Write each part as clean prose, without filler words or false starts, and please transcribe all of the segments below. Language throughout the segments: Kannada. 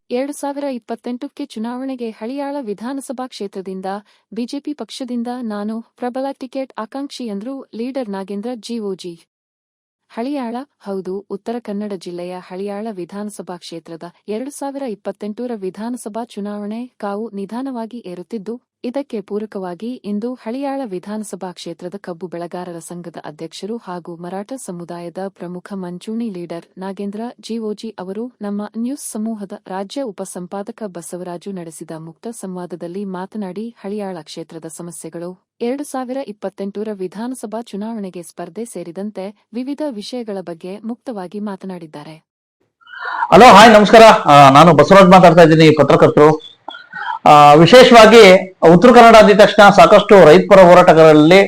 2028ಕ್ಕೆ ಚುನಾವಣೆಗೆ ಹಳಿಯಾಳ ವಿಧಾನಸಭಾ ಕ್ಷೇತ್ರದಿಂದ ಬಿಜೆಪಿ ಪಕ್ಷದಿಂದ ನಾನು ಪ್ರಬಲ ಟಿಕೆಟ್ ಆಕಾಂಕ್ಷಿ ಎಂದ್ರು ಲೀಡರ್ ನಾಗೇಂದ್ರ ಜಿಒಜಿ. ಹಳಿಯಾಳ ಹೌದು, ಉತ್ತರ ಕನ್ನಡ ಜಿಲ್ಲೆಯ ಹಳಿಯಾಳ ವಿಧಾನಸಭಾ ಕ್ಷೇತ್ರದ 2028ರ ವಿಧಾನಸಭಾ ಚುನಾವಣೆ ಕಾವು ನಿಧಾನವಾಗಿ ಏರುತ್ತಿದ್ದು, ಇದಕ್ಕೆ ಪೂರಕವಾಗಿ ಇಂದು ಹಳಿಯಾಳ ವಿಧಾನಸಭಾ ಕ್ಷೇತ್ರದ ಕಬ್ಬು ಬೆಳೆಗಾರರ ಸಂಘದ ಅಧ್ಯಕ್ಷರು ಹಾಗೂ ಮರಾಠ ಸಮುದಾಯದ ಪ್ರಮುಖ ಮಂಚೂಣಿ ಲೀಡರ್ ನಾಗೇಂದ್ರ ಜಿಒಜಿ ಅವರು ನಮ್ಮ ನ್ಯೂಸ್ ಸಮೂಹದ ರಾಜ್ಯ ಉಪಸಂಪಾದಕ ಬಸವರಾಜು ನಡೆಸಿದ ಮುಕ್ತ ಸಂವಾದದಲ್ಲಿ ಮಾತನಾಡಿ ಹಳಿಯಾಳ ಕ್ಷೇತ್ರದ ಸಮಸ್ಯೆಗಳು, 2028ರ ವಿಧಾನಸಭಾ ಚುನಾವಣೆಗೆ ಸ್ಪರ್ಧೆ ಸೇರಿದಂತೆ ವಿವಿಧ ವಿಷಯಗಳ ಬಗ್ಗೆ ಮುಕ್ತವಾಗಿ ಮಾತನಾಡಿದ್ದಾರೆ. ಹಲೋ, ಹಾಯ್, ನಮಸ್ಕಾರ. ನಾನು ಬಸವರಾಜ್ ಮಾತಾಡ್ತಾ ಇದ್ದೀನಿ, ಪತ್ರಕರ್ತರು. ವಿಶೇಷವಾಗಿ ಉತ್ತರ ಕನ್ನಡ ಅಂದಿದ ತಕ್ಷಣ ಸಾಕಷ್ಟು ರೈತಪರ ಹೋರಾಟಗಾರರಲ್ಲಿ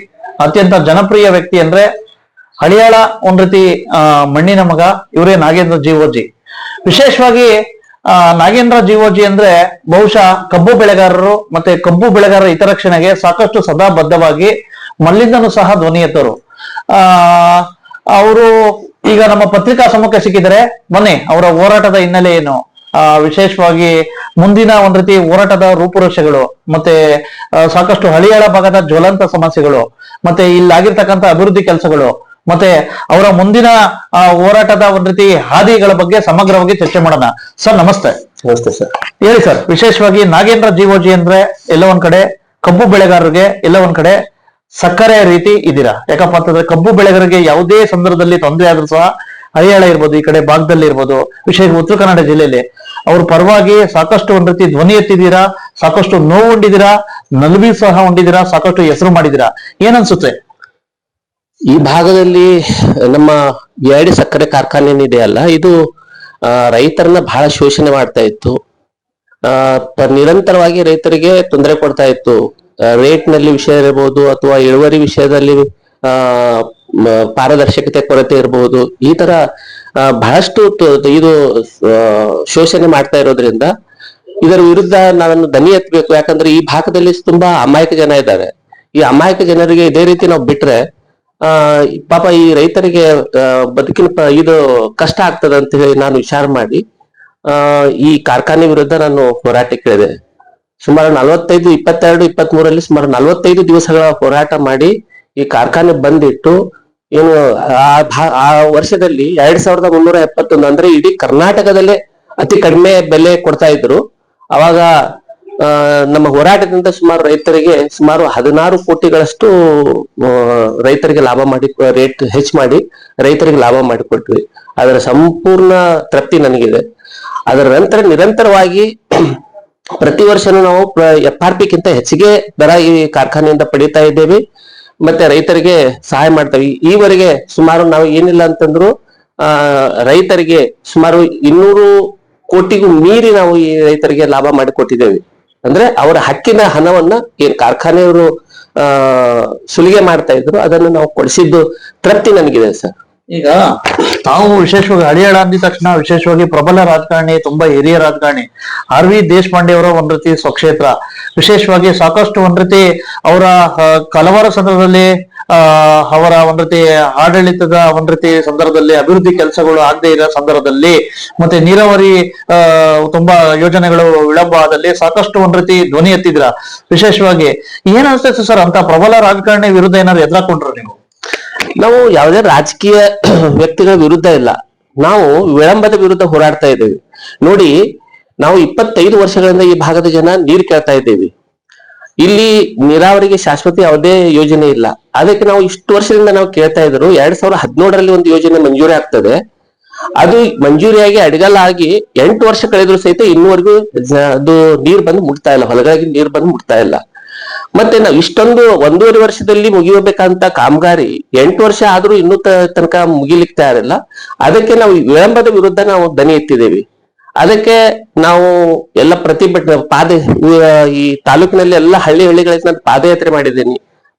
ಅತ್ಯಂತ ಜನಪ್ರಿಯ ವ್ಯಕ್ತಿ ಅಂದ್ರೆ ಹಳಿಯಾಳ ಒಂದ್ ರೀತಿ ಮಣ್ಣಿನ ಮಗ ಇವರೇ ನಾಗೇಂದ್ರ ಜಿಒಜಿ. ವಿಶೇಷವಾಗಿ ನಾಗೇಂದ್ರ ಜಿಒಜಿ ಅಂದ್ರೆ ಬಹುಶಃ ಕಬ್ಬು ಬೆಳೆಗಾರರು ಮತ್ತೆ ಕಬ್ಬು ಬೆಳೆಗಾರರ ಹಿತರಕ್ಷಣೆಗೆ ಸಾಕಷ್ಟು ಸದಾ ಬದ್ಧವಾಗಿ ಮಲ್ಲಿಂದನೂ ಸಹ ಧ್ವನಿ ಎತ್ತರು. ಅವರು ಈಗ ನಮ್ಮ ಪತ್ರಿಕಾ ಸಮ್ಮುಖಕ್ಕೆ ಸಿಕ್ಕಿದರೆ ಬನ್ನಿ ಅವರ ಹೋರಾಟದ ಹಿನ್ನೆಲೆ ಏನು, ವಿಶೇಷವಾಗಿ ಮುಂದಿನ ಒಂದ್ ರೀತಿ ಹೋರಾಟದ ರೂಪುರೇಷೆಗಳು, ಮತ್ತೆ ಸಾಕಷ್ಟು ಹಳಿಯಾಳ ಭಾಗದ ಜ್ವಲಂತ ಸಮಸ್ಯೆಗಳು, ಮತ್ತೆ ಇಲ್ಲಾಗಿರ್ತಕ್ಕಂಥ ಅಭಿವೃದ್ಧಿ ಕೆಲಸಗಳು, ಮತ್ತೆ ಅವರ ಮುಂದಿನ ಹೋರಾಟದ ಒಂದ್ ರೀತಿ ಹಾದಿಗಳ ಬಗ್ಗೆ ಸಮಗ್ರವಾಗಿ ಚರ್ಚೆ ಮಾಡೋಣ. ಸರ್ ನಮಸ್ತೆ. ನಮಸ್ತೆ ಸರ್. ಹೇಳಿ ಸರ್, ವಿಶೇಷವಾಗಿ ನಾಗೇಂದ್ರ ಜಿಒಜಿ ಅಂದ್ರೆ ಎಲ್ಲ ಒಂದ್ ಕಡೆ ಕಬ್ಬು ಬೆಳೆಗಾರರಿಗೆ ಎಲ್ಲ ಒಂದ್ ಕಡೆ ಸಕ್ಕರೆ ರೀತಿ ಇದ್ದೀರಾ. ಯಾಕಪ್ಪ ಅಂತಂದ್ರೆ ಕಬ್ಬು ಬೆಳೆಗಾರರಿಗೆ ಯಾವುದೇ ಸಂದರ್ಭದಲ್ಲಿ ತೊಂದರೆ ಆದ್ರೂ ಸಹ ಹಳಿಯಾಳ ಇರ್ಬೋದು, ಈ ಕಡೆ ಭಾಗದಲ್ಲಿ ಇರ್ಬೋದು, ವಿಶೇಷ ಉತ್ತರ ಕನ್ನಡ ಜಿಲ್ಲೆಯಲ್ಲಿ ಅವ್ರ ಪರವಾಗಿ ಸಾಕಷ್ಟು ಒಂದ್ ರೀತಿ ಧ್ವನಿ ಎತ್ತಿದ್ದೀರಾ, ಸಾಕಷ್ಟು ನೋವು ಉಂಡಿದ್ದೀರಾ, ನಲುವಿ ಸಹ ಉಂಡಿದ್ದೀರಾ, ಸಾಕಷ್ಟು ಹೆಸರು ಮಾಡಿದ್ದೀರಾ. ಏನನ್ಸುತ್ತೆ? ಈ ಭಾಗದಲ್ಲಿ ನಮ್ಮ ಎಡಿ ಸಕ್ಕರೆ ಕಾರ್ಖಾನೆ ಇದೆಯಲ್ಲ, ಇದು ರೈತರನ್ನ ಬಹಳ ಶೋಷಣೆ ಮಾಡ್ತಾ ಇತ್ತು. ನಿರಂತರವಾಗಿ ರೈತರಿಗೆ ತೊಂದರೆ ಕೊಡ್ತಾ ಇತ್ತು. ರೇಟ್ ನಲ್ಲಿ ವಿಷಯ ಇರಬಹುದು ಅಥವಾ ಇಳುವರಿ ವಿಷಯದಲ್ಲಿ ಪಾರದರ್ಶಕತೆ ಕೊರತೆ ಇರಬಹುದು. ಈ ತರ ಬಹಳಷ್ಟು ಇದು ಶೋಷಣೆ ಮಾಡ್ತಾ ಇರೋದ್ರಿಂದ ಇದರ ವಿರುದ್ಧ ನಾವನ್ನು ದನಿ ಎತ್ತಬೇಕು. ಯಾಕಂದ್ರೆ ಈ ಭಾಗದಲ್ಲಿ ತುಂಬಾ ಅಮಾಯಕ ಜನ ಇದ್ದಾರೆ. ಈ ಅಮಾಯಕ ಜನರಿಗೆ ಇದೇ ರೀತಿ ನಾವು ಬಿಟ್ರೆ ಪಾಪ ಈ ರೈತರಿಗೆ ಬದುಕಿನ ಇದು ಕಷ್ಟ ಆಗ್ತದೆ ಅಂತ ಹೇಳಿ ನಾನು ವಿಚಾರ ಮಾಡಿ ಈ ಕಾರ್ಖಾನೆ ವಿರುದ್ಧ ನಾನು ಹೋರಾಟಕ್ಕೆ ಇಳಿದೆ. ಸುಮಾರು 22, 23ರಲ್ಲಿ ಸುಮಾರು 45 ದಿವಸಗಳ ಹೋರಾಟ ಮಾಡಿ ಈ ಕಾರ್ಖಾನೆ ಬಂದಿಟ್ಟು ಏನು ಆ ವರ್ಷದಲ್ಲಿ 2371 ಅಂದ್ರೆ ಇಡೀ ಕರ್ನಾಟಕದಲ್ಲೇ ಅತಿ ಕಡಿಮೆ ಬೆಲೆ ಕೊಡ್ತಾ ಇದ್ರು. ಅವಾಗ ನಮ್ಮ ಹೋರಾಟದಿಂದ ಸುಮಾರು ರೈತರಿಗೆ ಸುಮಾರು 16 ಕೋಟಿಗಳಷ್ಟು ರೈತರಿಗೆ ಲಾಭ ಮಾಡಿ, ರೇಟ್ ಹೆಚ್ಚು ಮಾಡಿ ರೈತರಿಗೆ ಲಾಭ ಮಾಡಿಕೊಟ್ವಿ. ಅದರ ಸಂಪೂರ್ಣ ತೃಪ್ತಿ ನನಗಿದೆ. ಅದರ ನಂತರ ನಿರಂತರವಾಗಿ ಪ್ರತಿ ವರ್ಷನೂ ನಾವು FRP ಹೆಚ್ಚಿಗೆ ದರ ಈ ಕಾರ್ಖಾನೆಯಿಂದ ಪಡಿತಾ ಇದ್ದೇವೆ, ಮತ್ತೆ ರೈತರಿಗೆ ಸಹಾಯ ಮಾಡ್ತೇವೆ. ಈವರೆಗೆ ಸುಮಾರು ನಾವು ಏನಿಲ್ಲ ಅಂತಂದ್ರು ರೈತರಿಗೆ ಸುಮಾರು 200 ಕೋಟಿಗೂ ಮೀರಿ ನಾವು ಈ ರೈತರಿಗೆ ಲಾಭ ಮಾಡಿಕೊಟ್ಟಿದ್ದೇವೆ. ಅಂದ್ರೆ ಅವರ ಹಕ್ಕಿನ ಹಣವನ್ನ ಏನ್ ಕಾರ್ಖಾನೆಯವರು ಸುಲಿಗೆ ಮಾಡ್ತಾ ಇದ್ರು ಅದನ್ನು ನಾವು ಕೊಡಿಸಿದ್ದು ತೃಪ್ತಿ ನನಗಿದೆ ಸರ್. ಈಗ ತಾವು ವಿಶೇಷವಾಗಿ ಹಳಿಯಾಳ ಅಂದಿದ ತಕ್ಷಣ ವಿಶೇಷವಾಗಿ ಪ್ರಬಲ ರಾಜಕಾರಣಿ, ತುಂಬಾ ಹಿರಿಯ ರಾಜಕಾರಣಿ RV ದೇಶಪಾಂಡೆ ಅವರ ಒಂದ್ ರೀತಿ ಸ್ವಕ್ಷೇತ್ರ. ವಿಶೇಷವಾಗಿ ಸಾಕಷ್ಟು ಒಂದ್ ರೀತಿ ಅವರ ಹಲವಾರು ಸಂದರ್ಭದಲ್ಲಿ ಅವರ ಒಂದ್ ರೀತಿ ಆಡಳಿತದ ಒಂದ್ ರೀತಿ ಸಂದರ್ಭದಲ್ಲಿ ಅಭಿವೃದ್ಧಿ ಕೆಲಸಗಳು ಆಗದೆ ಇರೋ ಸಂದರ್ಭದಲ್ಲಿ ಮತ್ತೆ ನೀರಾವರಿ ತುಂಬಾ ಯೋಜನೆಗಳು ವಿಳಂಬ ಆದಲ್ಲಿ ಸಾಕಷ್ಟು ಒಂದ್ ರೀತಿ ಧ್ವನಿ ಎತ್ತಿದ್ರ. ವಿಶೇಷವಾಗಿ ಏನ್ ಅನ್ಸುತ್ತೆ ಸರ್, ಅಂತ ಪ್ರಬಲ ರಾಜಕಾರಣಿ ವಿರುದ್ಧ ಏನಾದ್ರು ಎದುರಾಕೊಂಡ್ರು ನೀವು? ನಾವು ಯಾವುದೇ ರಾಜಕೀಯ ವ್ಯಕ್ತಿಗಳ ವಿರುದ್ಧ ಇಲ್ಲ, ನಾವು ವಿಳಂಬದ ವಿರುದ್ಧ ಹೋರಾಡ್ತಾ ಇದ್ದೇವೆ. ನೋಡಿ, ನಾವು 25 ವರ್ಷಗಳಿಂದ ಈ ಭಾಗದ ಜನ ನೀರು ಕೇಳ್ತಾ ಇದ್ದೇವೆ. ಇಲ್ಲಿ ನೀರಾವರಿಗೆ ಶಾಶ್ವತ ಯಾವುದೇ ಯೋಜನೆ ಇಲ್ಲ. ಅದಕ್ಕೆ ನಾವು ಇಷ್ಟು ವರ್ಷದಿಂದ ನಾವು ಕೇಳ್ತಾ ಇದ್ರು. 2017ರಲ್ಲಿ ಒಂದು ಯೋಜನೆ ಮಂಜೂರಿ ಆಗ್ತದೆ. ಅದು ಮಂಜೂರಿಯಾಗಿ ಅಡಿಗಲ್ಲ ಆಗಿ 8 ವರ್ಷ ಕಳೆದ್ರು ಸಹಿತ ಇನ್ನೂವರೆಗೂ ಅದು ನೀರು ಬಂದು ಮುಟ್ತಾ ಇಲ್ಲ, ಹೊಲಗಳಿಗೆ ನೀರು ಬಂದು ಮುಟ್ತಾ ಇಲ್ಲ. ಮತ್ತೆ ನಾವು ಇಷ್ಟೊಂದು 1.5 ವರ್ಷದಲ್ಲಿ ಮುಗಿಯಬೇಕಂತ ಕಾಮಗಾರಿ 8 ವರ್ಷ ಆದ್ರೂ ಇನ್ನೂ ತನಕ ಮುಗಿಲಿಕ್ಕೆ ತಯಾರಿಲ್ಲ. ಅದಕ್ಕೆ ನಾವು ವಿಳಂಬದ ವಿರುದ್ಧ ನಾವು ದನಿ ಎತ್ತಿದ್ದೇವೆ. ಅದಕ್ಕೆ ನಾವು ಎಲ್ಲ ಪ್ರತಿಭಟನೆ ಈ ತಾಲೂಕಿನಲ್ಲಿ ಎಲ್ಲ ಹಳ್ಳಿಗಳಿಗೆ ನಾನು ಪಾದಯಾತ್ರೆ ಮಾಡಿದ್ದೀನಿ.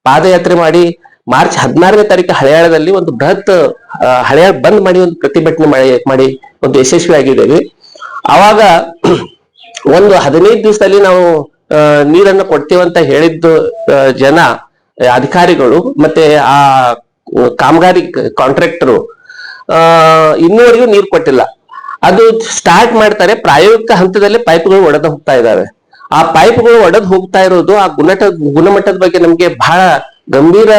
ಪಾದಯಾತ್ರೆ ಮಾಡಿ ಮಾರ್ಚ್ 16ನೇ ತಾರೀಕು ಹಳಿಯಾಳದಲ್ಲಿ ಒಂದು ಬೃಹತ್ ಹಳಿಯಾಳ ಬಂದ್ ಮಾಡಿ ಒಂದು ಪ್ರತಿಭಟನೆ ಮಾಡಿ ಒಂದು ಯಶಸ್ವಿ ಆಗಿದ್ದೇವೆ. ಅವಾಗ ಒಂದು 15 ದಿವಸದಲ್ಲಿ ನಾವು ನೀರನ್ನು ಕೊಡ್ತೇವಂತ ಹೇಳಿದ್ದು ಜನ ಅಧಿಕಾರಿಗಳು ಮತ್ತೆ ಆ ಕಾಮಗಾರಿ ಕಾಂಟ್ರಾಕ್ಟರು ಇನ್ನೂವರೆಗೂ ನೀರು ಕೊಟ್ಟಿಲ್ಲ. ಅದು ಸ್ಟಾರ್ಟ್ ಮಾಡ್ತಾರೆ, ಪ್ರಾಯೋಗಿಕ ಹಂತದಲ್ಲಿ ಪೈಪ್ಗಳು ಒಡೆದು ಹೋಗ್ತಾ ಇದಾವೆ. ಆ ಪೈಪ್ಗಳು ಒಡೆದು ಹೋಗ್ತಾ ಇರೋದು ಆ ಗುಣಮಟ್ಟದ ಬಗ್ಗೆ ನಮ್ಗೆ ಬಹಳ ಗಂಭೀರ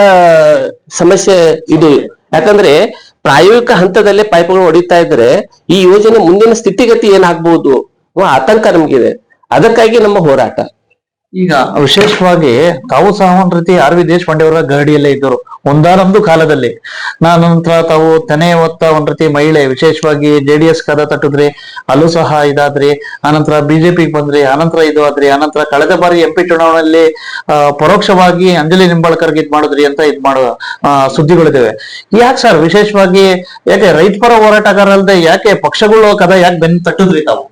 ಸಮಸ್ಯೆ ಇದು. ಯಾಕಂದ್ರೆ ಪ್ರಾಯೋಗಿಕ ಹಂತದಲ್ಲೇ ಪೈಪ್ಗಳು ಹೊಡಿತಾ ಇದ್ರೆ ಈ ಯೋಜನೆ ಮುಂದಿನ ಸ್ಥಿತಿಗತಿ ಏನಾಗ್ಬಹುದು ಆತಂಕ ನಮ್ಗಿದೆ. ಅದಕ್ಕಾಗಿ ನಮ್ಮ ಹೋರಾಟ. ಈಗ ವಿಶೇಷವಾಗಿ ತಾವು ಸಹ ಒಂದ್ ರೀತಿ ಆರ್ ವಿ ದೇಶಪಾಂಡೆ ಅವರ ಗರಡಿಯಲ್ಲೇ ಇದ್ದರು ಒಂದಾನೊಂದು ಕಾಲದಲ್ಲಿ. ನಂತರ ತಾವು ತೆನೆ ಹೊತ್ತ ಒಂದ್ ರೀತಿ ಮಹಿಳೆ, ವಿಶೇಷವಾಗಿ JDS ಕದ ತಟ್ಟಿದ್ರಿ, ಅಲ್ಲೂ ಸಹ ಇದಾದ್ರಿ, ಆನಂತರ ಬಿಜೆಪಿಗೆ ಬಂದ್ರಿ, ಆನಂತರ ಇದು ಆದ್ರಿ, ಆನಂತರ ಕಳೆದ ಬಾರಿ MP ಚುನಾವಣೆಯಲ್ಲಿ ಪರೋಕ್ಷವಾಗಿ ಅಂಜಲಿ ನಿಂಬಾಳ್ಕರ್ಗೆ ಇದ್ ಮಾಡಿದ್ರಿ ಅಂತ ಇದ್ ಮಾಡೋ ಸುದ್ದಿಗಳಿದ್ದಾವೆ. ಯಾಕೆ ಸರ್ ವಿಶೇಷವಾಗಿ ಯಾಕೆ ರೈತ ಪರ ಹೋರಾಟಗಾರಲ್ಲದೆ ಯಾಕೆ ಪಕ್ಷಗಳು ಕದ ಯಾಕೆ ಬೆನ್ನು ತಟ್ಟಿದ್ರಿ ತಾವು?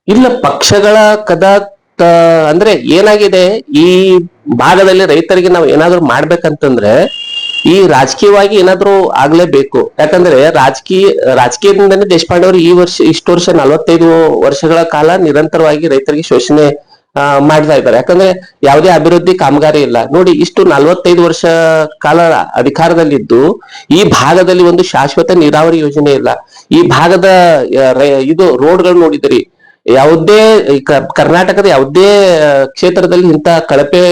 ಇಲ್ಲ, ಪಕ್ಷಗಳ ಕದ ಅಂದ್ರೆ ಏನಾಗಿದೆ, ಈ ಭಾಗದಲ್ಲಿ ರೈತರಿಗೆ ನಾವು ಏನಾದ್ರು ಮಾಡ್ಬೇಕಂತಂದ್ರೆ ಈ ರಾಜಕೀಯವಾಗಿ ಏನಾದ್ರು ಆಗ್ಲೇಬೇಕು. ಯಾಕಂದ್ರೆ ರಾಜಕೀಯದಿಂದನೇ ದೇಶಪಾಂಡೆ ಅವರು ಇಷ್ಟು ವರ್ಷ 45 ವರ್ಷಗಳ ಕಾಲ ನಿರಂತರವಾಗಿ ರೈತರಿಗೆ ಶೋಷಣೆ ಮಾಡ್ತಾ ಇದ್ದಾರೆ. ಯಾಕಂದ್ರೆ ಯಾವುದೇ ಅಭಿವೃದ್ಧಿ ಕಾಮಗಾರಿ ಇಲ್ಲ. ನೋಡಿ, ಇಷ್ಟು 45 ವರ್ಷ ಕಾಲ ಅಧಿಕಾರದಲ್ಲಿದ್ದು ಈ ಭಾಗದಲ್ಲಿ ಒಂದು ಶಾಶ್ವತ ನೀರಾವರಿ ಯೋಜನೆ ಇಲ್ಲ. ಈ ಭಾಗದ ಇದು ರೋಡ್ಗಳು ನೋಡಿದ್ರಿ, ಯಾವುದೇ ಕರ್ನಾಟಕದ ಯಾವುದೇ ಕ್ಷೇತ್ರದಲ್ಲಿ ಇಂತ ಕಳಪೆ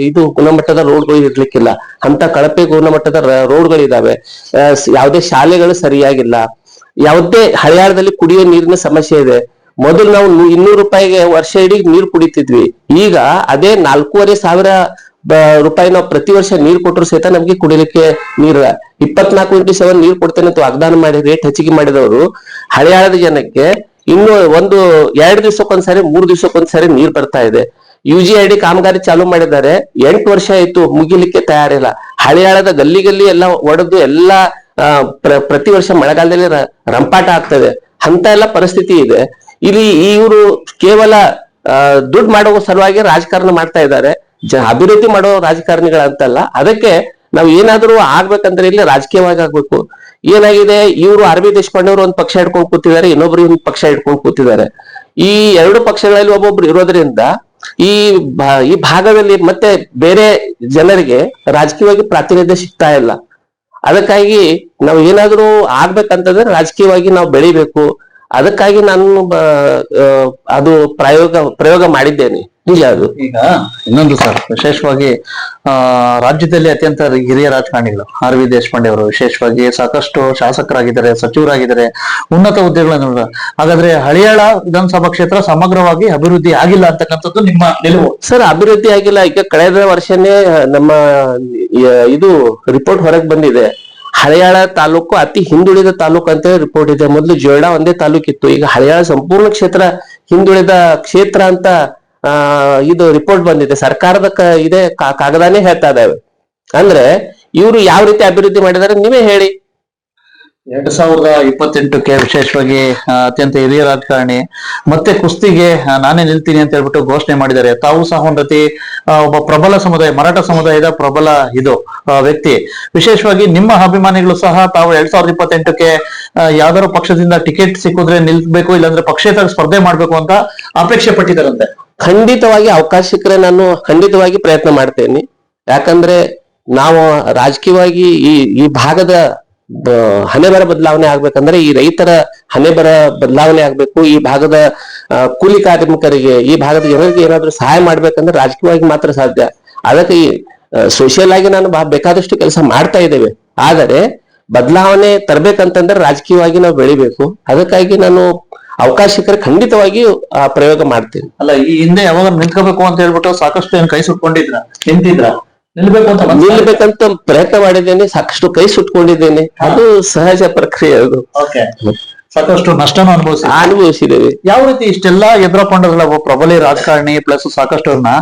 ಇದು ಗುಣಮಟ್ಟದ ರೋಡ್ಗಳು ಇರ್ಲಿಕ್ಕಿಲ್ಲ. ಅಂತ ಕಳಪೆ ಗುಣಮಟ್ಟದ ರೋಡ್ಗಳಿದಾವೆ. ಯಾವುದೇ ಶಾಲೆಗಳು ಸರಿಯಾಗಿಲ್ಲ. ಯಾವುದೇ ಹಳೆಯಾಳದಲ್ಲಿ ಕುಡಿಯುವ ನೀರಿನ ಸಮಸ್ಯೆ ಇದೆ. ಮೊದಲು ನಾವು 200 ರೂಪಾಯಿಗೆ ವರ್ಷ ಇಡೀ ನೀರು ಕುಡಿತಿದ್ವಿ. ಈಗ ಅದೇ 4,500 ರೂಪಾಯಿ ನಾವು ಪ್ರತಿ ವರ್ಷ ನೀರು ಕೊಟ್ಟರು ಸಹಿತ ನಮ್ಗೆ ಕುಡಿಲಿಕ್ಕೆ ನೀರು 24x7 ನೀರು ಕೊಡ್ತೇನೆ ಅಂತ ವಾಗ್ದಾನ ಮಾಡಿ ರೇಟ್ ಹೆಚ್ಚಿಗೆ ಮಾಡಿದವರು ಹಳೆಯಾಳದ ಜನಕ್ಕೆ ಇನ್ನು 2 ದಿವಸಕ್ಕೊಂದ್ಸರಿ 3 ದಿವಸಕ್ಕೊಂದ್ಸರಿ ನೀರ್ ಬರ್ತಾ ಇದೆ. UGID ಕಾಮಗಾರಿ ಚಾಲೂ ಮಾಡಿದ್ದಾರೆ, 8 ವರ್ಷ ಆಯ್ತು, ಮುಗಿಲಿಕ್ಕೆ ತಯಾರಿಲ್ಲ. ಹಳೆಯಾಳದ ಗಲ್ಲಿ ಎಲ್ಲ ಒಡೆದು ಎಲ್ಲ ಪ್ರತಿ ವರ್ಷ ಮಳೆಗಾಲದಲ್ಲಿ ರಂಪಾಟ ಆಗ್ತದೆ. ಅಂತ ಎಲ್ಲ ಪರಿಸ್ಥಿತಿ ಇದೆ. ಇಲ್ಲಿ ಇವರು ಕೇವಲ ದುಡ್ಡು ಮಾಡುವ ಸಲುವಾಗಿ ರಾಜಕಾರಣ ಮಾಡ್ತಾ ಇದ್ದಾರೆ, ಅಭಿವೃದ್ಧಿ ಮಾಡೋ ರಾಜಕಾರಣಿಗಳಂತಲ್ಲ. ಅದಕ್ಕೆ ನಾವು ಏನಾದ್ರೂ ಆಗ್ಬೇಕಂದ್ರೆ ಇಲ್ಲಿ ರಾಜಕೀಯವಾಗಿ ಆಗ್ಬೇಕು. ಏನಾಗಿದೆ, ಇವರು ಆರ್ ವಿ ದೇಶಪಾಂಡೆ ಅವರು ಒಂದು ಪಕ್ಷ ಇಟ್ಕೊಂಡು ಕೂತಿದ್ದಾರೆ, ಇನ್ನೊಬ್ರು ಒಂದು ಪಕ್ಷ ಇಟ್ಕೊಂಡು ಕೂತಿದ್ದಾರೆ. ಈ 2 ಪಕ್ಷಗಳಲ್ಲಿ ಒಬ್ಬೊಬ್ರು ಇರೋದ್ರಿಂದ ಈ ಭಾಗದಲ್ಲಿ ಮತ್ತೆ ಬೇರೆ ಜನರಿಗೆ ರಾಜಕೀಯವಾಗಿ ಪ್ರಾತಿನಿಧ್ಯ ಸಿಗ್ತಾ ಇಲ್ಲ. ಅದಕ್ಕಾಗಿ ನಾವು ಏನಾದ್ರೂ ಆಗ್ಬೇಕಂತಂದ್ರೆ ರಾಜಕೀಯವಾಗಿ ನಾವು ಬೆಳಿಬೇಕು. ಅದಕ್ಕಾಗಿ ನಾನು ಅದು ಪ್ರಯೋಗ ಮಾಡಿದ್ದೇನೆ, ನಿಜ ಅದು. ಈಗ ಇನ್ನೊಂದು ಸರ್, ವಿಶೇಷವಾಗಿ ರಾಜ್ಯದಲ್ಲಿ ಅತ್ಯಂತ ಹಿರಿಯ ರಾಜಕಾರಣಿಗಳು ಆರ್ ವಿ ದೇಶಪಾಂಡೆ ಅವರು ವಿಶೇಷವಾಗಿ ಸಾಕಷ್ಟು ಶಾಸಕರಾಗಿದ್ದಾರೆ, ಸಚಿವರಾಗಿದ್ದಾರೆ, ಉನ್ನತ ಹುದ್ದೆಗಳನ್ನು. ಹಾಗಾದ್ರೆ ಹಳಿಯಾಳ ವಿಧಾನಸಭಾ ಕ್ಷೇತ್ರ ಸಮಗ್ರವಾಗಿ ಅಭಿವೃದ್ಧಿ ಆಗಿಲ್ಲ ಅಂತಕ್ಕಂಥದ್ದು ನಿಮ್ಮ ನಿಲುವು? ಸರ್, ಅಭಿವೃದ್ಧಿ ಆಗಿಲ್ಲ. ಈಗ ಕಳೆದ ವರ್ಷನೇ ನಮ್ಮ ಇದು ರಿಪೋರ್ಟ್ ಹೊರಗೆ ಬಂದಿದೆ. ಹಳೆಯಾಳ ತಾಲೂಕು ಅತಿ ಹಿಂದುಳಿದ ತಾಲೂಕು ಅಂತ ರಿಪೋರ್ಟ್ ಇದೆ. ಮೊದಲು ಜೋಯಿಡಾ ಒಂದೇ ತಾಲೂಕು ಇತ್ತು, ಈಗ ಹಳೆಯಾಳ ಸಂಪೂರ್ಣ ಕ್ಷೇತ್ರ ಹಿಂದುಳಿದ ಕ್ಷೇತ್ರ ಅಂತ ಇದು ರಿಪೋರ್ಟ್ ಬಂದಿದೆ. ಸರ್ಕಾರದ ಇದೆ ಕಾಗದಾನೇ ಹೇಳ್ತಾ ಇದಾವೆ. ಅಂದ್ರೆ ಇವರು ಯಾವ ರೀತಿ ಅಭಿವೃದ್ಧಿ ಮಾಡಿದ್ದಾರೆ ನೀವೇ ಹೇಳಿ. 2028ಕ್ಕೆ ವಿಶೇಷವಾಗಿ ಅತ್ಯಂತ ಹಿರಿಯ ರಾಜಕಾರಣಿ ಮತ್ತೆ ಕುಸ್ತಿಗೆ ನಾನೇ ನಿಲ್ತೀನಿ ಅಂತ ಹೇಳ್ಬಿಟ್ಟು ಘೋಷಣೆ ಮಾಡಿದ್ದಾರೆ. ತಾವು ಸಹ ಒಂದ್ ರೀತಿ ಒಬ್ಬ ಪ್ರಬಲ ಸಮುದಾಯ, ಮರಾಠ ಸಮುದಾಯದ ಪ್ರಬಲ ವ್ಯಕ್ತಿ. ವಿಶೇಷವಾಗಿ ನಿಮ್ಮ ಅಭಿಮಾನಿಗಳು ಸಹ ತಾವು 2028ಕ್ಕೆ ಯಾವ್ದಾದ್ರು ಪಕ್ಷದಿಂದ ಟಿಕೆಟ್ ಸಿಕ್ಕಿದ್ರೆ ನಿಲ್ಬೇಕು, ಇಲ್ಲಾಂದ್ರೆ ಪಕ್ಷೇತರ ಸ್ಪರ್ಧೆ ಮಾಡ್ಬೇಕು ಅಂತ ಅಪೇಕ್ಷೆ ಪಟ್ಟಿದ್ದಾರಂತೆ. ಖಂಡಿತವಾಗಿ ಅವಕಾಶ ಸಿಕ್ಕರೆ ನಾನು ಖಂಡಿತವಾಗಿ ಪ್ರಯತ್ನ ಮಾಡ್ತೇನೆ. ಯಾಕಂದ್ರೆ ನಾವು ರಾಜಕೀಯವಾಗಿ ಈ ಭಾಗದ ಹಣೆಬರ ಬದಲಾವಣೆ ಆಗ್ಬೇಕಂದ್ರೆ ಈ ರೈತರ ಹಣೆಬರ ಬದಲಾವಣೆ ಆಗ್ಬೇಕು. ಈ ಭಾಗದ ಕೂಲಿ ಕಾರ್ಮಿಕರಿಗೆ, ಈ ಭಾಗದ ಜನರಿಗೆ ಏನಾದ್ರೂ ಸಹಾಯ ಮಾಡ್ಬೇಕಂದ್ರೆ ರಾಜಕೀಯವಾಗಿ ಮಾತ್ರ ಸಾಧ್ಯ. ಅದಕ್ಕೆ ಸೋಷಿಯಲ್ ಆಗಿ ನಾನು ಬೇಕಾದಷ್ಟು ಕೆಲಸ ಮಾಡ್ತಾ ಇದ್ದೇವೆ. ಆದರೆ ಬದಲಾವಣೆ ತರಬೇಕಂತಂದ್ರೆ ರಾಜಕೀಯವಾಗಿ ನಾವು ಬೆಳಿಬೇಕು. ಅದಕ್ಕಾಗಿ ನಾನು ಅವಕಾಶ ಸಿಕ್ಕರೆ ಖಂಡಿತವಾಗಿ ಪ್ರಯೋಗ ಮಾಡ್ತೀನಿ. ಅಲ್ಲ, ಈ ಹಿಂದೆ ಯಾವಾಗ ನಿಂತ್ಕೋಬೇಕು ಅಂತ ಹೇಳ್ಬಿಟ್ಟು ಸಾಕಷ್ಟು ಏನು ಕೈ ಸುಟ್ಕೊಂಡಿದ್ರ, ನಿಂತಿದ್ರ? ನಿಲ್ಬೇಕಂತ ಪ್ರಯತ್ನ ಮಾಡಿದ್ದೇನೆ, ಸಾಕಷ್ಟು ಕೈ ಸುಟ್ಕೊಂಡಿದ್ದೇನೆ. ಅದು ಸಹಜ ಪ್ರಕ್ರಿಯೆ. ಅದು ಸಾಕಷ್ಟು ನಷ್ಟನ ಅನುಭವಿಸಿದ್ದೇವೆ. ಯಾವ ರೀತಿ ಇಷ್ಟೆಲ್ಲಾ ಎದುರಕೊಂಡಲ್ಲ ಒಬ್ಬ ಪ್ರಬಲ ರಾಜಕಾರಣಿ ಪ್ಲಸ್ ಸಾಕಷ್ಟು ಅವ್ರನ್ನ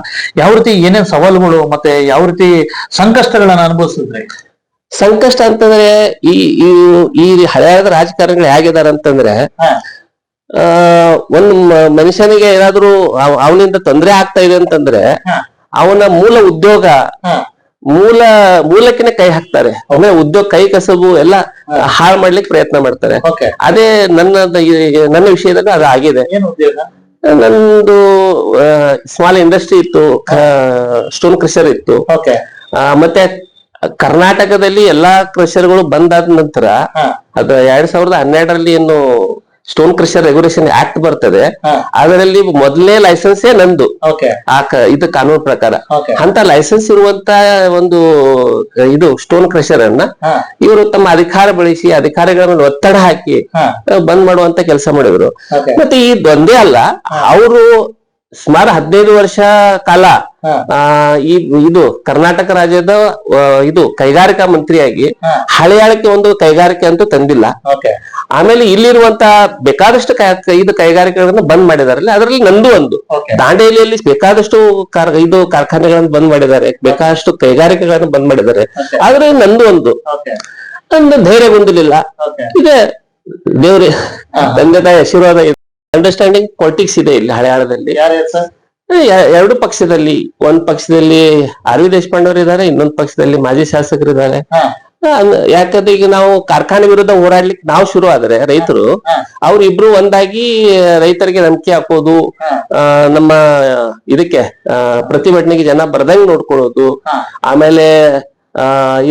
ಯಾವ ರೀತಿ ಏನೇನ್ ಸವಾಲುಗಳು ಮತ್ತೆ ಯಾವ ರೀತಿ ಸಂಕಷ್ಟಗಳನ್ನ ಅನುಭವಿಸಿದ್ರಿ? ಸಂಕಷ್ಟ ಅಂತಂದ್ರೆ ಈ ಹಳೆಯಾದ ರಾಜಕಾರಣಿಗಳು ಹೇಗಿದ್ದಾರೆ ಅಂತಂದ್ರೆ ಒಂದು ಮನುಷ್ಯನಿಗೆ ಏನಾದ್ರೂ ಅವನಿಂದ ತೊಂದರೆ ಆಗ್ತಾ ಇದೆ ಅಂತಂದ್ರೆ ಅವನ ಮೂಲ ಉದ್ಯೋಗ ಮೂಲಕ್ಕಿನ ಕೈ ಹಾಕ್ತಾರೆ. ಅಂದ್ರೆ ಉದ್ಯೋಗ, ಕೈ ಕಸಬು ಎಲ್ಲ ಹಾಳು ಮಾಡ್ಲಿಕ್ಕೆ ಪ್ರಯತ್ನ ಮಾಡ್ತಾರೆ. ಅದೇ ನನ್ನ ವಿಷಯದಲ್ಲಿ ಅದು ಆಗಿದೆ. ನಂದು ಸ್ಮಾಲ್ ಇಂಡಸ್ಟ್ರಿ ಇತ್ತು, ಸ್ಟೋನ್ ಕ್ರಷರ್ ಇತ್ತು. ಮತ್ತೆ ಕರ್ನಾಟಕದಲ್ಲಿ ಎಲ್ಲಾ ಕ್ರಷರ್ಗಳು ಬಂದಾದ ನಂತರ ಅದು 2012ರಲ್ಲಿ ಏನು ಸ್ಟೋನ್ ಕ್ರಷರ್ ರೆಗ್ಯುಲೇಷನ್ ಆಕ್ಟ್ ಬರ್ತದೆ, ಹಾ. ಅದರಲ್ಲಿ ಮೊದಲನೇ ಲೈಸೆನ್ಸೇ ನಂದು ಓಕೆ ಇದು ಕಾನೂನು ಪ್ರಕಾರ. ಓಕೆ ಅಂತ ಲೈಸೆನ್ಸ್ ಇರುವಂತ ಒಂದು ಇದು ಸ್ಟೋನ್ ಕ್ರಷರ್ ಅನ್ನ ಹಾ ಇವರು ತಮ್ಮ ಅಧಿಕಾರ ಬಳಸಿ ಅಧಿಕಾರಿಗಳನ್ನ ಒತ್ತಡ ಹಾಕಿ ಹಾ ಬಂದ್ ಮಾಡುವಂತ ಕೆಲಸ ಮಾಡಿದ್ರು. ಓಕೆ ಮತ್ತೆ ಇದೊಂದೇ ಅಲ್ಲ, ಅವರು ಸುಮಾರು 15 ವರ್ಷ ಕಾಲ ಹಾ ಈ ಇದು ಕರ್ನಾಟಕ ರಾಜ್ಯದ ಇದು ಕೈಗಾರಿಕಾ ಮಂತ್ರಿಯಾಗಿ ಹಾ ಹಳೆಯಾಳಕ್ಕೆ ಒಂದು ಕೈಗಾರಿಕೆ ಅಂತೂ ತಂದಿಲ್ಲ. ಓಕೆ ಆಮೇಲೆ ಇಲ್ಲಿರುವಂತ ಬೇಕಾದಷ್ಟು ಇದು ಕೈಗಾರಿಕೆಗಳನ್ನ ಬಂದ್ ಮಾಡಿದಾರಲ್ಲ, ಅದರಲ್ಲಿ ನಂದು ಒಂದು. ಓಕೆ ದಾಂಡೇಲಿಯಲ್ಲಿ ಬೇಕಾದಷ್ಟು ಇದು ಕಾರ್ಖಾನೆಗಳನ್ನು ಬಂದ್ ಮಾಡಿದ್ದಾರೆ, ಬೇಕಾದಷ್ಟು ಕೈಗಾರಿಕೆಗಳನ್ನು ಬಂದ್ ಮಾಡಿದ್ದಾರೆ, ಓಕೆ ಆದ್ರೆ ನಂದು ಒಂದು ಓಕೆ ಒಂದು ಧೈರ್ಯ ಹೊಂದಲಿಲ್ಲ. ಓಕೆ ಇದೆ ದೇವ್ರಿ ಹಾ. ತಂದೆ ತಾಯಿ ಆಶೀರ್ವಾದ ಇದೆ, ಅಂಡರ್ಸ್ಟ್ಯಾಂಡಿಂಗ್ ಪಾಲಿಟಿಕ್ಸ್ ಇದೆ ಇಲ್ಲಿ ಹಳೆಯಾಳದಲ್ಲಿ. ಯಾರ್ಯಾರು ಸರ್? ಎರಡು ಪಕ್ಷದಲ್ಲಿ, ಒಂದ್ ಪಕ್ಷದಲ್ಲಿ ಆರ್ ವಿ ದೇಶಪಾಂಡೆ ಅವರು ಇದ್ದಾರೆ, ಇನ್ನೊಂದ್ ಪಕ್ಷದಲ್ಲಿ ಮಾಜಿ ಶಾಸಕರು ಇದ್ದಾರೆ. ಹಾ ಯಾಕಂದ್ರೆ ಈಗ ನಾವು ಕಾರ್ಖಾನೆ ವಿರುದ್ಧ ಹೋರಾಡ್ಲಿಕ್ಕೆ ನಾವು ಶುರು ಆದ್ರೆ ರೈತರು ಹಾ ಅವ್ರು ಇಬ್ರು ಒಂದಾಗಿ ರೈತರಿಗೆ ನಂಬಿಕೆ ಹಾಕೋದು, ಹಾ ನಮ್ಮ ಇದಕ್ಕೆ ಪ್ರತಿಭಟನೆಗೆ ಜನ ಬರ್ದಂಗ್ ನೋಡ್ಕೊಳ್ಳೋದು, ಹಾ ಆಮೇಲೆ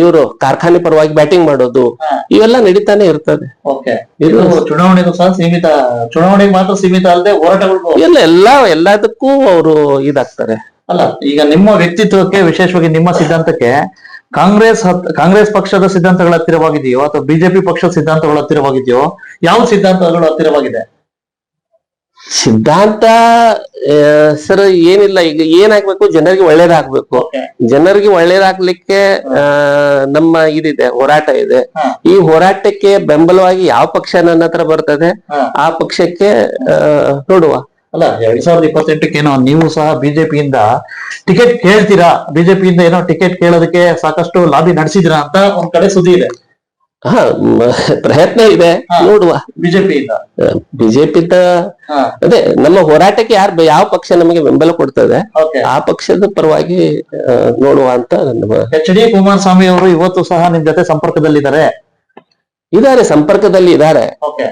ಇವರು ಕಾರ್ಖಾನೆ ಪರವಾಗಿ ಬ್ಯಾಟಿಂಗ್ ಮಾಡೋದು, ಹಾ ಇವೆಲ್ಲ ನಡೀತಾನೆ ಇರ್ತದೆ. ಓಕೆ ಇದು ಚುನಾವಣೆಗೂ ಸಹ ಸೀಮಿತ, ಚುನಾವಣೆಗೆ ಮಾತ್ರ ಸೀಮಿತ ಅಲ್ಲದೆ ಹೋರಾಟಗಳಿಗೂ ಎಲ್ಲದಕ್ಕೂ ಅವರು ಇದಾಗ್ತಾರೆ. ಅಲ್ಲ. ಈಗ ನಿಮ್ಮ ವ್ಯಕ್ತಿತ್ವಕ್ಕೆ, ವಿಶೇಷವಾಗಿ ನಿಮ್ಮ ಸಿದ್ಧಾಂತಕ್ಕೆ ಕಾಂಗ್ರೆಸ್ ಪಕ್ಷದ ಸಿದ್ಧಾಂತಗಳ ಹತ್ತಿರವಾಗಿದೆಯೋ ಅಥವಾ ಬಿಜೆಪಿ ಪಕ್ಷದ ಸಿದ್ಧಾಂತಗಳ ಹತ್ತಿರವಾಗಿದೆಯೋ? ಯಾವ ಸಿದ್ಧಾಂತಗಳು ಹತ್ತಿರವಾಗಿದೆ? ಸಿದ್ಧಾಂತ ಸರ್ ಏನಿಲ್ಲ, ಈಗ ಏನಾಗ್ಬೇಕು, ಜನರಿಗೆ ಒಳ್ಳೇದಾಗ್ಬೇಕು. ಓಕೆ ಜನರಿಗೆ ಒಳ್ಳೇದಾಗ್ಲಿಕ್ಕೆ ನಮ್ಮ ಇದಿದೆ, ಹೋರಾಟ ಇದೆ. ಹಾ ಈ ಹೋರಾಟಕ್ಕೆ ಬೆಂಬಲವಾಗಿ ಯಾವ ಪಕ್ಷ ನನ್ನ ಹತ್ರ ಬರ್ತದೆ ಹಾ ಆ ಪಕ್ಷಕ್ಕೆ ನೋಡುವ. ಅಲ್ಲ, 2028 ಏನೋ ನೀವು ಸಹ ಬಿಜೆಪಿಯಿಂದ ಟಿಕೆಟ್ ಕೇಳ್ತೀರಾ, ಬಿಜೆಪಿಯಿಂದ ಏನೋ ಟಿಕೆಟ್ ಕೇಳೋದಕ್ಕೆ ಸಾಕಷ್ಟು ಲಾಬಿ ನಡೆಸಿದಿರಾ ಅಂತ ಒಂದ್ ಕಡೆ ಸುದ್ದಿ ಇದೆ. ಹಾ ಪ್ರಯತ್ನ ಇದೆ, ಹಾ. ನೋಡುವ. ಬಿಜೆಪಿಯಿಂದ ಬಿಜೆಪಿದ ಹಾ ಅದೇ ನಮ್ಮ ಹೋರಾಟಕ್ಕೆ ಯಾವ ಪಕ್ಷ ನಮಗೆ ಬೆಂಬಲ ಕೊಡ್ತದೆ ಓಕೆ. ಆ ಪಕ್ಷದ ಪರವಾಗಿ ನೋಡುವ ಅಂತ ನನ್ನ ಎಚ್ ಡಿ ಕುಮಾರಸ್ವಾಮಿ ಅವರು ಇವತ್ತು ಸಹ ನಿಮ್ ಜೊತೆ ಸಂಪರ್ಕದಲ್ಲಿದ್ದಾರೆ. ಸಂಪರ್ಕದಲ್ಲಿ ಇದ್ದಾರೆ. ಓಕೆ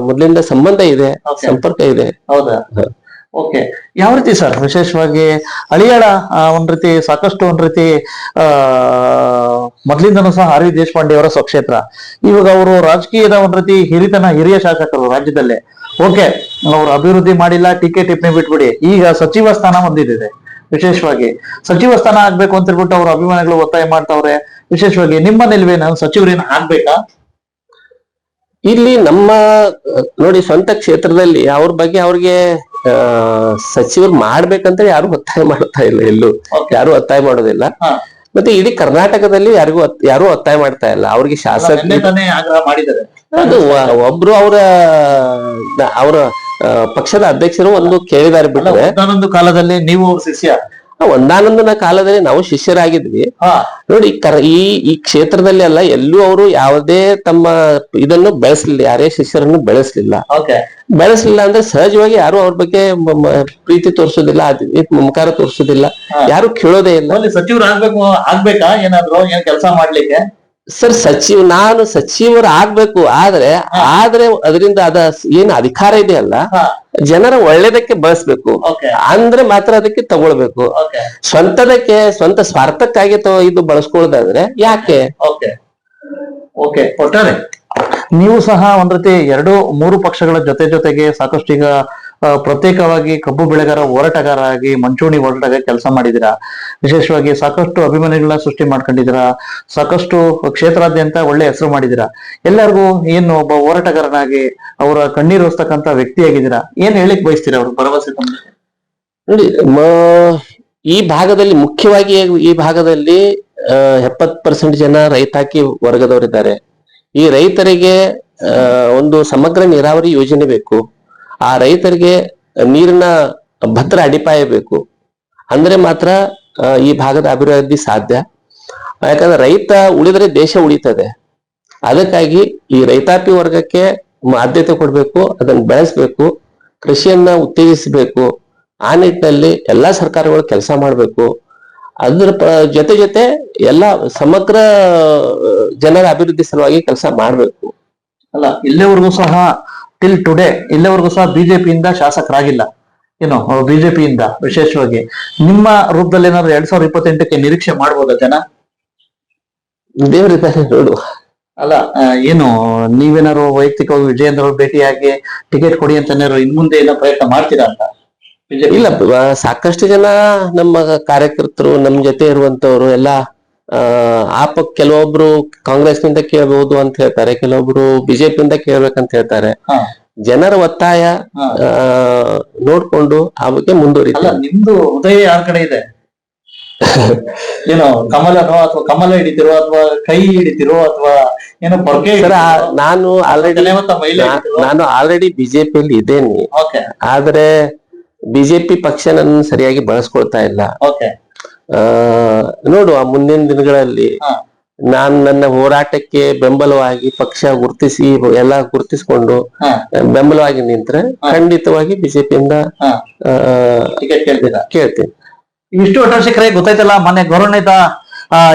ಮೊದಲಿಂದ ಸಂಬಂಧ ಇದೆ, Okay. ಸಂಪರ್ಕ ಇದೆ. ಹೌದಾ? ಹ. ಓಕೆ. ಯಾವ ರೀತಿ ಸರ್, ವಿಶೇಷವಾಗಿ ಹಳಿಯಾಳ ಒಂದ್ ರೀತಿ ಸಾಕಷ್ಟು ಒಂದ್ ರೀತಿ ಮೊದ್ಲಿಂದನೂ ಸಹ ಆರ್ ವಿ ದೇಶಪಾಂಡೆ ಅವರ ಸ್ವಕ್ಷೇತ್ರ. ಇವಾಗ ಅವರು ರಾಜಕೀಯದ ಒಂದ್ ರೀತಿ ಹಿರಿಯ ಶಾಸಕರು ರಾಜ್ಯದಲ್ಲೇ. ಓಕೆ, ಅವರು ಅಭಿವೃದ್ಧಿ ಮಾಡಿಲ್ಲ, ಟೀಕೆ ಟಿಪ್ಪಣಿ ಬಿಟ್ಬಿಡಿ. ಈಗ ಸಚಿವ ಸ್ಥಾನ ಹೊಂದಿದೆ. ವಿಶೇಷವಾಗಿ ಸಚಿವ ಸ್ಥಾನ ಆಗ್ಬೇಕು ಅಂತ ಹೇಳ್ಬಿಟ್ಟು ಅವ್ರ ಅಭಿಮಾನಿಗಳು ಒತ್ತಾಯ ಮಾಡ್ತಾವ್ರೆ. ವಿಶೇಷವಾಗಿ ನಿಮ್ಮ ನಿಲುವೇನು, ಸಚಿವರೇನು ಆಗ್ಬೇಕಾ? ಇಲ್ಲಿ ನಮ್ಮ ನೋಡಿ ಸ್ವಂತ ಕ್ಷೇತ್ರದಲ್ಲಿ ಅವ್ರ ಬಗ್ಗೆ ಅವ್ರಿಗೆ ಸಚಿವರು ಮಾಡ್ಬೇಕಂತ ಯಾರು ಒತ್ತಾಯ ಮಾಡ್ತಾ ಇಲ್ಲ, ಎಲ್ಲೂ ಯಾರು ಒತ್ತಾಯ ಮಾಡೋದಿಲ್ಲ. ಹಾ. ಮತ್ತೆ ಇಡೀ ಕರ್ನಾಟಕದಲ್ಲಿ ಯಾರು ಒತ್ತಾಯ ಮಾಡ್ತಾ ಇಲ್ಲ. ಅವ್ರಿಗೆ ಶಾಸಕ ನಿನ್ನೆ ತಾನೇ ಆಗ್ರಹ ಮಾಡಿದ್ದಾರೆ. ಅದು ಒಬ್ರು ಅವರ ಪಕ್ಷದ ಅಧ್ಯಕ್ಷರು ಒಂದು ಕೇಳಿದಾರೆ ಅಲ್ಲ, ಬಿಟ್ರೆ, ಒಂದಾನೊಂದು ಕಾಲದಲ್ಲಿ ನೀವು ಅವ್ರ ಶಿಷ್ಯ. ಒಂದಾನೊಂದನ ಕಾಲದಲ್ಲಿ ನಾವು ಶಿಷ್ಯರಾಗಿದ್ವಿ. ಹಾ ನೋಡಿ ಈ ಕ್ಷೇತ್ರದಲ್ಲಿ ಅಲ್ಲ, ಎಲ್ಲೂ ಅವರು ಯಾವುದೇ ತಮ್ಮ ಇದನ್ನು ಬೆಳೆಸಲಿಲ್ಲ, ಯಾರೇ ಶಿಷ್ಯರನ್ನು ಬೆಳೆಸಲಿಲ್ಲ. ಓಕೆ ಅಂದ್ರೆ ಸಹಜವಾಗಿ ಯಾರು ಅವ್ರ ಬಗ್ಗೆ ಪ್ರೀತಿ ತೋರಿಸೋದಿಲ್ಲ, ಮಮಕಾರ ತೋರಿಸೋದಿಲ್ಲ, ಹಾ. ಯಾರು ಕೇಳೋದೇ ಇಲ್ಲ. ಅಲ್ಲಿ ಸಚಿವರು ಆಗ್ಬೇಕಾ ಏನಾದ್ರು ಏನ್ ಕೆಲಸ ಮಾಡ್ಲಿಕ್ಕೆ? ಸರ್ ನಾನು ಸಚಿವರು ಆಗ್ಬೇಕು, ಆದ್ರೆ ಅದರಿಂದ ಏನು ಅಧಿಕಾರ ಇದೆಯಲ್ಲ, ಹಾ ಜನರ ಒಳ್ಳೇದಕ್ಕೆ ಬಳಸ್ಬೇಕು. ಓಕೆ ಅಂದ್ರೆ ಮಾತ್ರ ಅದಕ್ಕೆ ತಗೊಳ್ಬೇಕು. ಓಕೆ ಸ್ವಂತ ಸ್ವಾರ್ಥಕ್ಕಾಗಿ ಇದು ಬಳಸ್ಕೊಳ್ಳೋದಾದ್ರೆ ಯಾಕೆ? Okay okay. ಒಟ್ಟಾರೆ ನೀವು ಸಹ ಒಂದ್ ರೀತಿ 2-3 ಪಕ್ಷಗಳ ಜೊತೆಗೆ ಸಾಕಷ್ಟು ಈಗ ಪ್ರತ್ಯೇಕವಾಗಿ ಕಬ್ಬು ಬೆಳೆಗಾರ ಹೋರಾಟಗಾರ ಆಗಿ ಮಂಚೂಣಿ ಹೋರಾಟಗಾರ ಕೆಲಸ ಮಾಡಿದಿರಾ. ವಿಶೇಷವಾಗಿ ಸಾಕಷ್ಟು ಅಭಿಮಾನಿಗಳನ್ನ ಸೃಷ್ಟಿ ಮಾಡ್ಕೊಂಡಿದ್ದೀರಾ, ಸಾಕಷ್ಟು ಕ್ಷೇತ್ರಾದ್ಯಂತ ಒಳ್ಳೆ ಹೆಸರು ಮಾಡಿದಿರಾ. ಎಲ್ಲರಿಗೂ ಏನು ಒಬ್ಬ ಹೋರಾಟಗಾರನಾಗಿ ಅವರ ಕಣ್ಣೀರು ಒರೆಸ್ತಕ್ಕಂತ ವ್ಯಕ್ತಿಯಾಗಿದ್ದೀರಾ. ಏನ್ ಹೇಳಿಕ್ ಬಯಸ್ತೀರಾ ಅವ್ರ ಭರವಸೆ ತಮ್ಮ? ನೋಡಿ, ಈ ಭಾಗದಲ್ಲಿ ಮುಖ್ಯವಾಗಿ ಈ ಭಾಗದಲ್ಲಿ 70% ಜನ ರೈತಾಕಿ ವರ್ಗದವರಿದ್ದಾರೆ. ಈ ರೈತರಿಗೆ ಒಂದು ಸಮಗ್ರ ನೀರಾವರಿ ಯೋಜನೆ ಬೇಕು. ಆ ರೈತರಿಗೆ ನೀರಿನ ಭದ್ರ ಅಡಿಪಾಯ ಬೇಕು. ಅಂದ್ರೆ ಮಾತ್ರ ಈ ಭಾಗದ ಅಭಿವೃದ್ಧಿ ಸಾಧ್ಯ. ಯಾಕಂದ್ರೆ ರೈತ ಉಳಿದ್ರೆ ದೇಶ ಉಳಿತದೆ. ಅದಕ್ಕಾಗಿ ಈ ರೈತಾಪಿ ವರ್ಗಕ್ಕೆ ಆದ್ಯತೆ ಕೊಡ್ಬೇಕು, ಅದನ್ನ ಬೆಳೆಸ್ಬೇಕು, ಕೃಷಿಯನ್ನ ಉತ್ತೇಜಿಸಬೇಕು. ಆ ನಿಟ್ಟಿನಲ್ಲಿ ಎಲ್ಲಾ ಸರ್ಕಾರಗಳು ಕೆಲಸ ಮಾಡ್ಬೇಕು. ಅದ್ರ ಜೊತೆ ಎಲ್ಲ ಸಮಗ್ರ ಜನರ ಅಭಿವೃದ್ಧಿ ಸಲುವಾಗಿ ಕೆಲಸ ಮಾಡ್ಬೇಕು. ಅಲ್ಲ, ಇಲ್ಲಿವರೆಗೂ ಸಹ ಟಿಲ್ ಟುಡೇ ಇಲ್ಲಿವರೆಗೂ ಸಹ ಬಿಜೆಪಿಯಿಂದ ಶಾಸಕರಾಗಿಲ್ಲ. ಏನು ಬಿಜೆಪಿಯಿಂದ ವಿಶೇಷವಾಗಿ ನಿಮ್ಮ ರೂಪದಲ್ಲಿ ಏನಾದ್ರು 2028ಕ್ಕೆ ನಿರೀಕ್ಷೆ ಮಾಡ್ಬೋದಾ ಜನ? ದೇವರಿದ್ದಾರೆ, ನೋಡುವ. ಅಲ್ಲ ಏನು ನೀವೇನಾದ್ರು ವೈಯಕ್ತಿಕವಾಗಿ ವಿಜಯೇಂದ್ರ ಅವ್ರ ಭೇಟಿಯಾಗಿ ಟಿಕೆಟ್ ಕೊಡಿ ಅಂತ ಏನಾದ್ರು ಇನ್ ಮುಂದೆ ಏನೋ ಪ್ರಯತ್ನ ಮಾಡ್ತೀರಾ ಅಂತ ಬಿಜೆಪಿ? ಇಲ್ಲ, ಸಾಕಷ್ಟು ಜನ ನಮ್ಮ ಕಾರ್ಯಕರ್ತರು ನಮ್ ಜೊತೆ ಇರುವಂತವ್ರು ಎಲ್ಲ ಕೆಲವೊಬ್ರು ಕಾಂಗ್ರೆಸ್ನಿಂದ ಕೇಳಬಹುದು ಅಂತ ಹೇಳ್ತಾರೆ, ಕೆಲವೊಬ್ರು ಬಿಜೆಪಿಯಿಂದ ಕೇಳ್ಬೇಕಂತ ಹೇಳ್ತಾರೆ. ಹಾ. ಜನರ ಒತ್ತಾಯ ಹಾ. ನೋಡ್ಕೊಂಡು ಆ ಬಗ್ಗೆ ಅಲ್ಲ ಮುಂದುವರಿತಾರೆ. ನಿಮ್ದು ಹೃದಯ ಯಾರ ಕಡೆ ಇದೆ? ಏನೋ ಕಮಲನೋ ಅಥವಾ ಕಮಲ ಹಿಡಿತಿರೋ ಅಥವಾ ಕೈ ಹಿಡಿತಿರೋ ಅಥವಾ ಏನೋ ಪೊರ್ಕೆ ಸರ್, ನಾನು ಆಲ್ರೆಡಿ ಬಿಜೆಪಿಯಲ್ಲಿ ಇದ್ದೇನೆ. ಓಕೆ ಆದ್ರೆ ಬಿಜೆಪಿ ಪಕ್ಷ ನನ್ನ ಸರಿಯಾಗಿ ಬಳಸ್ಕೊಳ್ತಾ ಇಲ್ಲ. ಓಕೆ ನೋಡುವ ಮುಂದಿನ ದಿನಗಳಲ್ಲಿ ಹಾ. ನಾನು ನನ್ನ ಹೋರಾಟಕ್ಕೆ ಬೆಂಬಲವಾಗಿ ಪಕ್ಷ ಗುರ್ತಿಸ್ಕೊಂಡು ಹಾ. ಬೆಂಬಲವಾಗಿ ನಿಂತ್ರೆ ಹಾ. ಖಂಡಿತವಾಗಿ ಬಿಜೆಪಿಯಿಂದ ಹಾ. ಟಿಕೆಟ್ ಕೇಳ್ತೀರಾ? ಕೇಳ್ತೀನಿ. ಇಷ್ಟು ಒಟ್ಟಾರೆ ಗೊತ್ತಾಯ್ತಲ್ಲ, ಮೊನ್ನೆ ಗೌರವಾನ್ವಿತ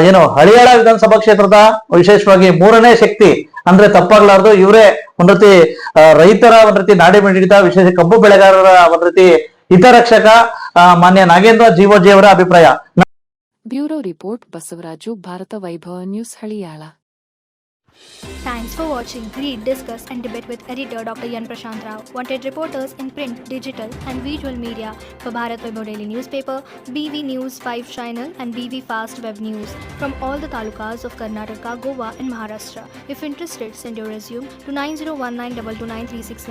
ಏನು ಹಳಿಯಾಳ ವಿಧಾನಸಭಾ ಕ್ಷೇತ್ರದ ವಿಶೇಷವಾಗಿ ಮೂರನೇ ಶಕ್ತಿ ಅಂದ್ರೆ ತಪ್ಪಾಗ್ಲಾರ್ದು ಇವರೇ ಒಂದ್ ರೀತಿ ರೈತರ ಒಂದ್ ರೀತಿ ನಾಡಿ ಮಿಡಿತ, ವಿಶೇಷ ಕಬ್ಬು ಬೆಳೆಗಾರರ ಒಂದ್ ರೀತಿ ಹಿತರಕ್ಷಕ ಮಾನ್ಯ ನಾಗೇಂದ್ರ ಜೀವೋಜಿ ಅವರ ಅಭಿಪ್ರಾಯ. ಬ್ಯೂರೋ ರಿಪೋರ್ಟ್ ಬಸವರಾಜು, ಭಾರತ ವೈಭವ news, Haliyal. Thanks for watching. Read, discuss and debate with editor Dr. Yan Prashant Rao. Wanted reporters in print, digital and visual media for Bharat Vaibhav Daily Newspaper, BV News 5 Channel and BV Fast Web News from all the talukas of Karnataka, Goa and Maharashtra. If interested, send your resume to 9019229369.